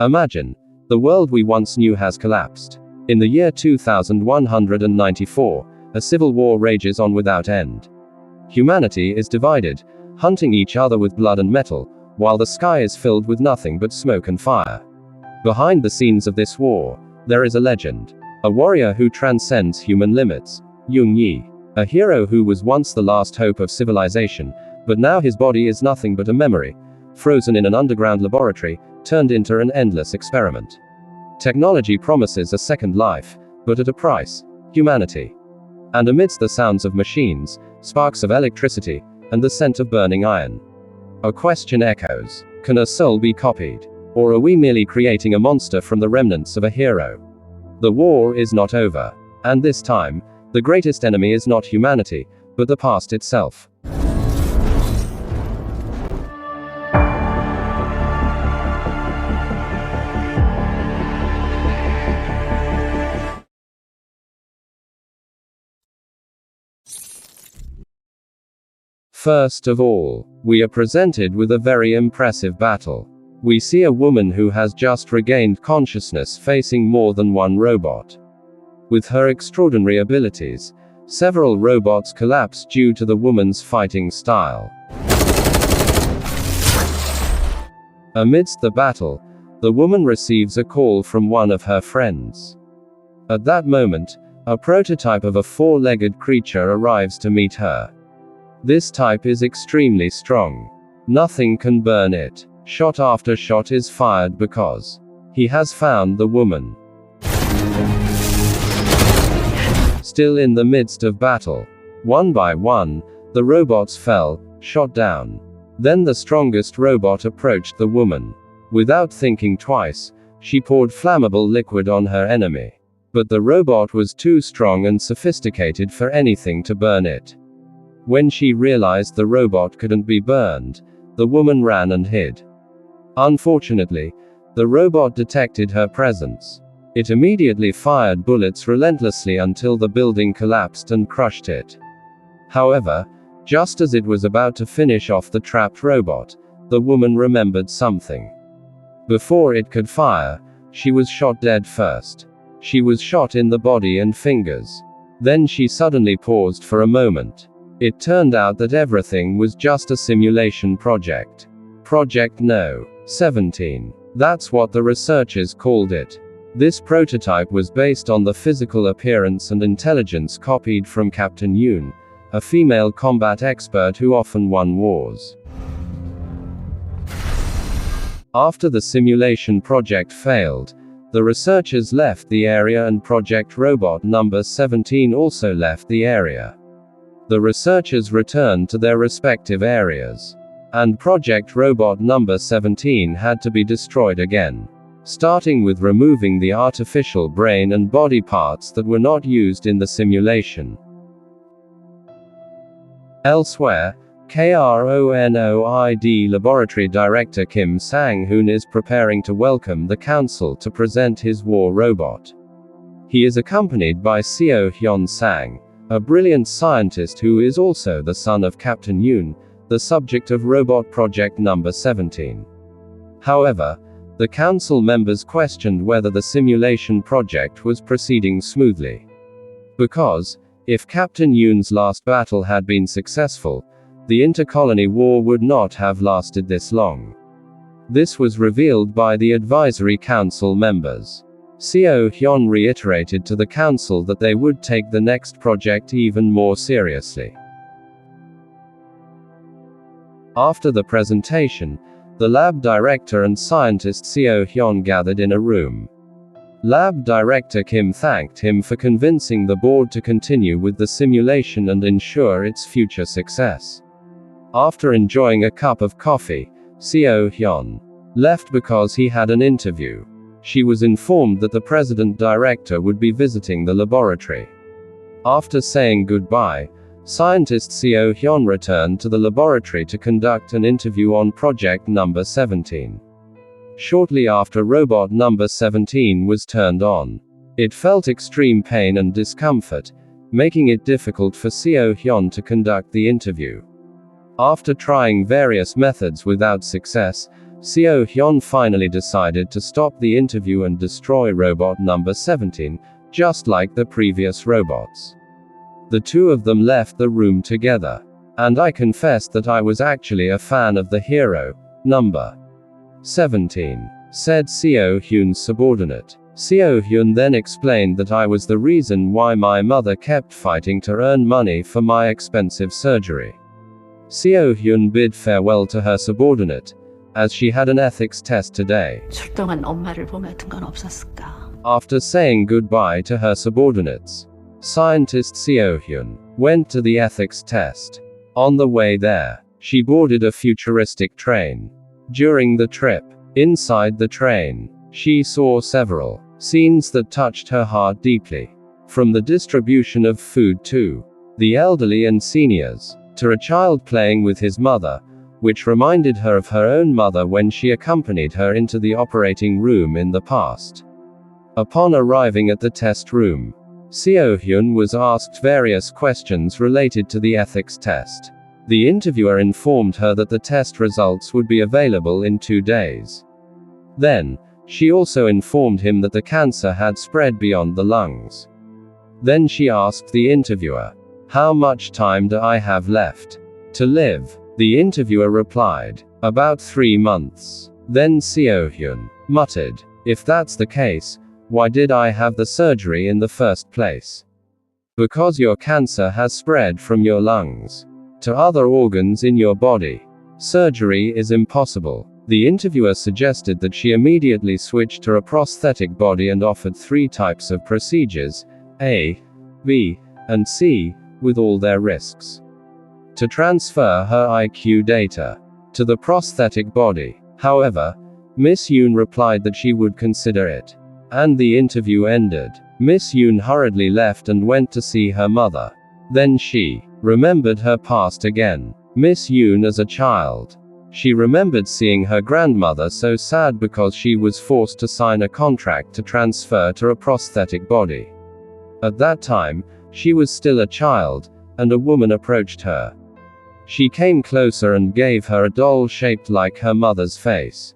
Imagine, the world we once knew has collapsed. In the year 2194, a civil war rages on without end. Humanity is divided, hunting each other with blood and metal, while the sky is filled with nothing but smoke and fire. Behind the scenes of this war, there is a legend. A warrior who transcends human limits, JUNG-E. A hero who was once the last hope of civilization, but now his body is nothing but a memory, frozen in an underground laboratory, turned into an endless experiment. Technology promises a second life, but at a price: humanity. And amidst the sounds of machines, sparks of electricity, and the scent of burning iron, a question echoes: can a soul be copied? Or are we merely creating a monster from the remnants of a hero? The war is not over. And this time, the greatest enemy is not humanity, but the past itself. First of all, we are presented with a very impressive battle. We see a woman who has just regained consciousness facing more than one robot. With her extraordinary abilities, several robots collapse due to the woman's fighting style. Amidst the battle, the woman receives a call from one of her friends. At that moment, a prototype of a four-legged creature arrives to meet her. This type is extremely strong. Nothing can burn it. Shot after shot is fired because he has found the woman. Still in the midst of battle, one by one, the robots fell, shot down. Then the strongest robot approached the woman. Without thinking twice, she poured flammable liquid on her enemy. But the robot was too strong and sophisticated for anything to burn it. When she realized the robot couldn't be burned, the woman ran and hid. Unfortunately, the robot detected her presence. It immediately fired bullets relentlessly until the building collapsed and crushed it. However, just as it was about to finish off the trapped robot, the woman remembered something. Before it could fire, she was shot dead first. She was shot in the body and fingers. Then she suddenly paused for a moment. It turned out that everything was just a simulation project. Project No. 17. That's what the researchers called it. This prototype was based on the physical appearance and intelligence copied from Captain Yoon, a female combat expert who often won wars. After the simulation project failed, the researchers left the area and Project Robot number 17 also left the area. The researchers returned to their respective areas. And Project Robot number 17 had to be destroyed again. Starting with removing the artificial brain and body parts that were not used in the simulation. Elsewhere, KRONOID Laboratory Director Kim Sang-hoon is preparing to welcome the council to present his war robot. He is accompanied by Seo Hyun-sang, a brilliant scientist who is also the son of Captain Yoon, the subject of Robot Project number 17. However, the council members questioned whether the simulation project was proceeding smoothly. Because, if Captain Yoon's last battle had been successful, the intercolony war would not have lasted this long. This was revealed by the advisory council members. Seo Hyun reiterated to the council that they would take the next project even more seriously. After the presentation, the lab director and scientist Seo Hyun gathered in a room. Lab director Kim thanked him for convincing the board to continue with the simulation and ensure its future success. After enjoying a cup of coffee, Seo Hyun left because he had an interview. She was informed that the president director would be visiting the laboratory. After saying goodbye, scientist Seo Hyun returned to the laboratory to conduct an interview on project number 17. Shortly after robot number 17 was turned on, it felt extreme pain and discomfort, making it difficult for Seo Hyun to conduct the interview. After trying various methods without success, Seo Hyun finally decided to stop the interview and destroy robot number 17, just like the previous robots. The two of them left the room together. And I confessed that I was actually a fan of the hero, number 17, said Seo Hyun's subordinate. Seo Hyun then explained that I was the reason why my mother kept fighting to earn money for my expensive surgery. Seo Hyun bid farewell to her subordinate, as she had an ethics test today. 출동한 엄마를 보며 든 건 없었을까? After saying goodbye to her subordinates, scientist Seo Hyun went to the ethics test. On the way there, she boarded a futuristic train. During the trip, inside the train, she saw several scenes that touched her heart deeply. From the distribution of food to the elderly and seniors, to a child playing with his mother, which reminded her of her own mother when she accompanied her into the operating room in the past. Upon arriving at the test room, Seo Hyun was asked various questions related to the ethics test. The interviewer informed her that the test results would be available in 2 days. Then, she also informed him that the cancer had spread beyond the lungs. Then she asked the interviewer, "How much time do I have left to live?" The interviewer replied, "About 3 months." Then Seo Hyun muttered, "If that's the case, why did I have the surgery in the first place? Because your cancer has spread from your lungs to other organs in your body. Surgery is impossible." The interviewer suggested that she immediately switch to a prosthetic body and offered 3 types of procedures, A, B, and C, with all their risks, to transfer her IQ data to the prosthetic body. However, Miss Yoon replied that she would consider it. And the interview ended. Miss Yoon hurriedly left and went to see her mother. Then she remembered her past again. Miss Yoon as a child. She remembered seeing her grandmother so sad because she was forced to sign a contract to transfer to a prosthetic body. At that time, she was still a child, and a woman approached her. She came closer and gave her a doll shaped like her mother's face.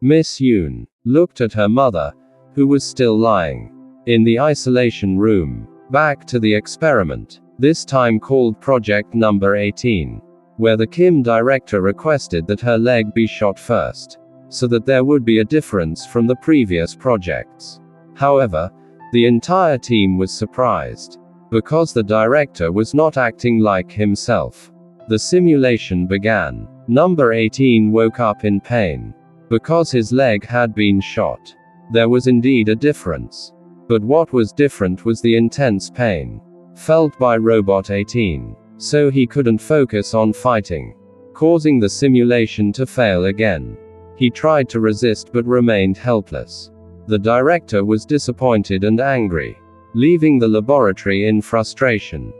Miss Yoon looked at her mother, who was still lying in the isolation room. Back to the experiment, this time called Project Number 18, where the Kim director requested that her leg be shot first, so that there would be a difference from the previous projects. However, the entire team was surprised, because the director was not acting like himself. The simulation began. Number 18 woke up in pain, because his leg had been shot. There was indeed a difference. But what was different was the intense pain felt by Robot 18. So he couldn't focus on fighting, causing the simulation to fail again. He tried to resist but remained helpless. The director was disappointed and angry, leaving the laboratory in frustration.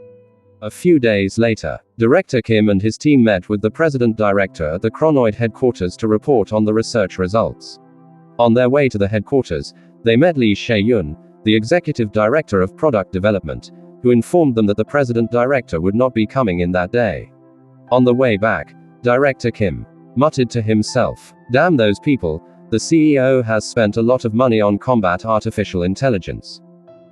A few days later, Director Kim and his team met with the President Director at the Chronoid headquarters to report on the research results. On their way to the headquarters, they met Lee Shae-yun, the Executive Director of Product Development, who informed them that the President Director would not be coming in that day. On the way back, Director Kim muttered to himself, "Damn those people, the CEO has spent a lot of money on combat artificial intelligence.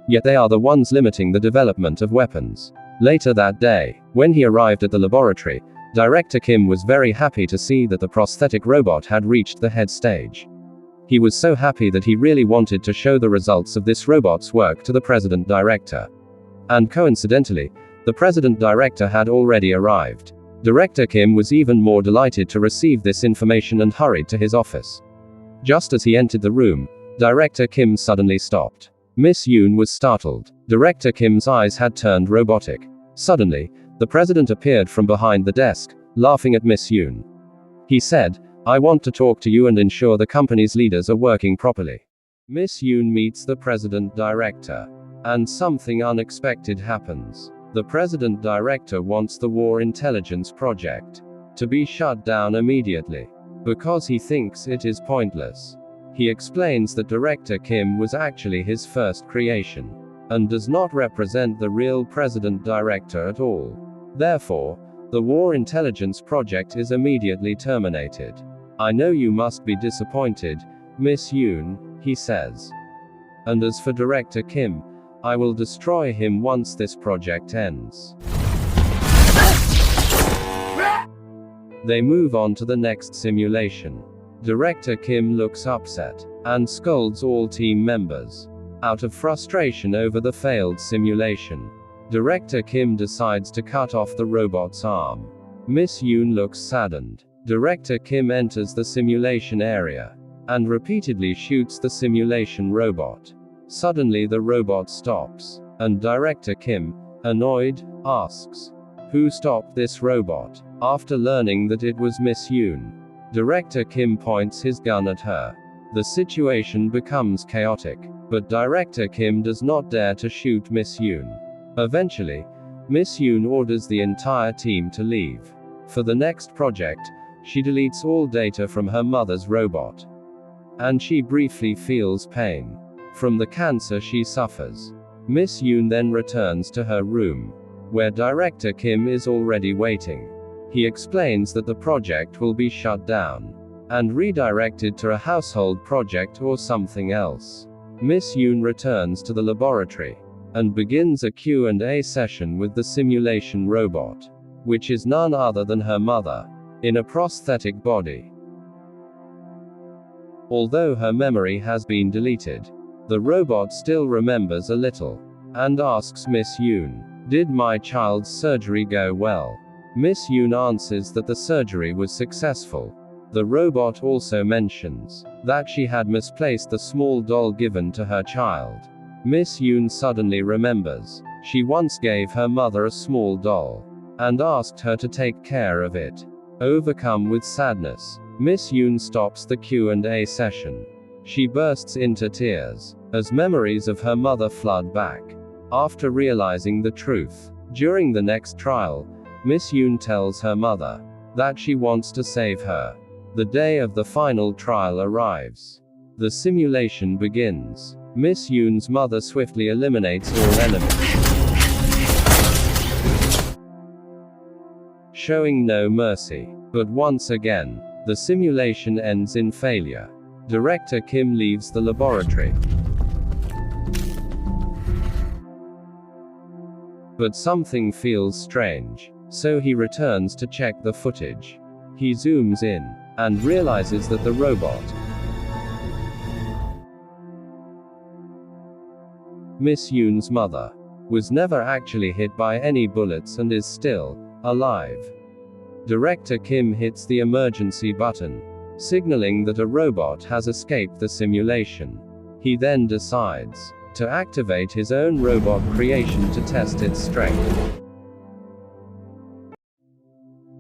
Yet they are the ones limiting the development of weapons." Later that day, when he arrived at the laboratory, Director Kim was very happy to see that the prosthetic robot had reached the head stage. He was so happy that he really wanted to show the results of this robot's work to the President Director. And coincidentally, the President Director had already arrived. Director Kim was even more delighted to receive this information and hurried to his office. Just as he entered the room, Director Kim suddenly stopped. Miss Yoon was startled. Director Kim's eyes had turned robotic. Suddenly, the President appeared from behind the desk, laughing at Miss Yoon. He said, "I want to talk to you and ensure the company's leaders are working properly." Miss Yoon meets the President Director. And something unexpected happens. The President Director wants the War Intelligence Project to be shut down immediately, because he thinks it is pointless. He explains that Director Kim was actually his first creation, and does not represent the real President Director at all. Therefore, the War Intelligence Project is immediately terminated. I know you must be disappointed, Miss Yoon, he says. And as for Director Kim, I will destroy him once this project ends. They move on to the next simulation. Director Kim looks upset, and scolds all team members. Out of frustration over the failed simulation, Director Kim decides to cut off the robot's arm. Miss Yoon looks saddened. Director Kim enters the simulation area, and repeatedly shoots the simulation robot. Suddenly the robot stops, and Director Kim, annoyed, asks, "Who stopped this robot?" After learning that it was Miss Yoon, Director Kim points his gun at her. The situation becomes chaotic, but Director Kim does not dare to shoot Miss Yoon. Eventually, Miss Yoon orders the entire team to leave. For the next project, she deletes all data from her mother's robot. And she briefly feels pain from the cancer she suffers. Miss Yoon then returns to her room, where Director Kim is already waiting. He explains that the project will be shut down and redirected to a household project or something else. Miss Yoon returns to the laboratory and begins a Q&A session with the simulation robot, which is none other than her mother, in a prosthetic body. Although her memory has been deleted, the robot still remembers a little, and asks Miss Yoon, "Did my child's surgery go well?" Miss Yoon answers that the surgery was successful. The robot also mentions that she had misplaced the small doll given to her child. Miss Yoon suddenly remembers she once gave her mother a small doll, and asked her to take care of it. Overcome with sadness, Miss Yoon stops the Q&A session. She bursts into tears, as memories of her mother flood back. After realizing the truth, during the next trial, Miss Yoon tells her mother that she wants to save her. The day of the final trial arrives. The simulation begins. Miss Yoon's mother swiftly eliminates all enemies, showing no mercy. But once again, the simulation ends in failure. Director Kim leaves the laboratory. But something feels strange, so he returns to check the footage. He zooms in, and realizes that the robot, Miss Yoon's mother, was never actually hit by any bullets and is still alive. Director Kim hits the emergency button, signaling that a robot has escaped the simulation. He then decides to activate his own robot creation to test its strength.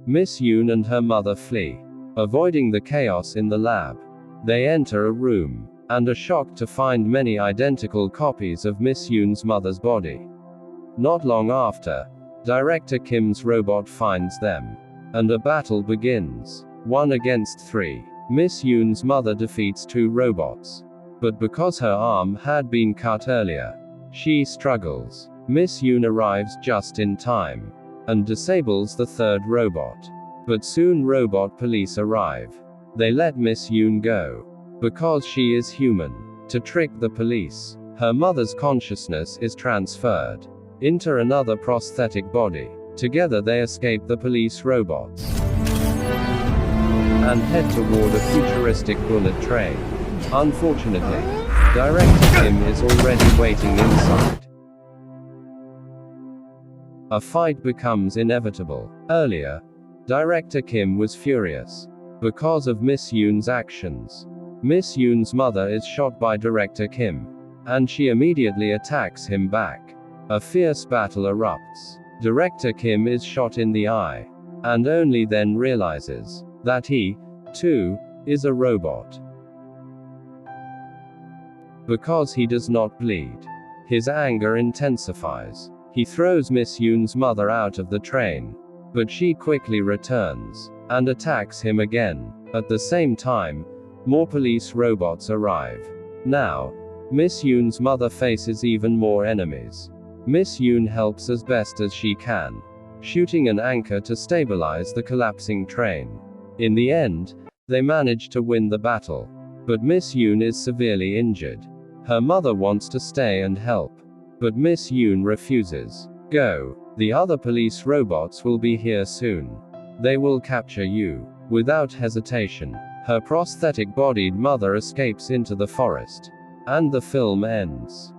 Miss Yoon and her mother flee, avoiding the chaos in the lab. They enter a room, and are shocked to find many identical copies of Miss Yoon's mother's body. Not long after, Director Kim's robot finds them, and a battle begins. 1 against 3. Miss Yoon's mother defeats 2 robots. But because her arm had been cut earlier, she struggles. Miss Yoon arrives just in time, and disables the 3rd robot. But soon robot police arrive. They let Miss Yoon go, because she is human. To trick the police, her mother's consciousness is transferred into another prosthetic body. Together they escape the police robots, and head toward a futuristic bullet train. Unfortunately, Director Kim is already waiting inside. A fight becomes inevitable. Earlier, Director Kim was furious because of Miss Yoon's actions. Miss Yoon's mother is shot by Director Kim, and she immediately attacks him back. A fierce battle erupts. Director Kim is shot in the eye, and only then realizes that he, too, is a robot. Because he does not bleed, his anger intensifies. He throws Miss Yoon's mother out of the train, but she quickly returns and attacks him again. At the same time, more police robots arrive. Now, Miss Yoon's mother faces even more enemies. Miss Yoon helps as best as she can, shooting an anchor to stabilize the collapsing train. In the end, They manage to win the battle. But Miss Yoon is severely injured. Her mother wants to stay and help. But Miss Yoon refuses. Go. The other police robots will be here soon. They will capture you. Without hesitation, her prosthetic-bodied mother escapes into the forest. And the film ends.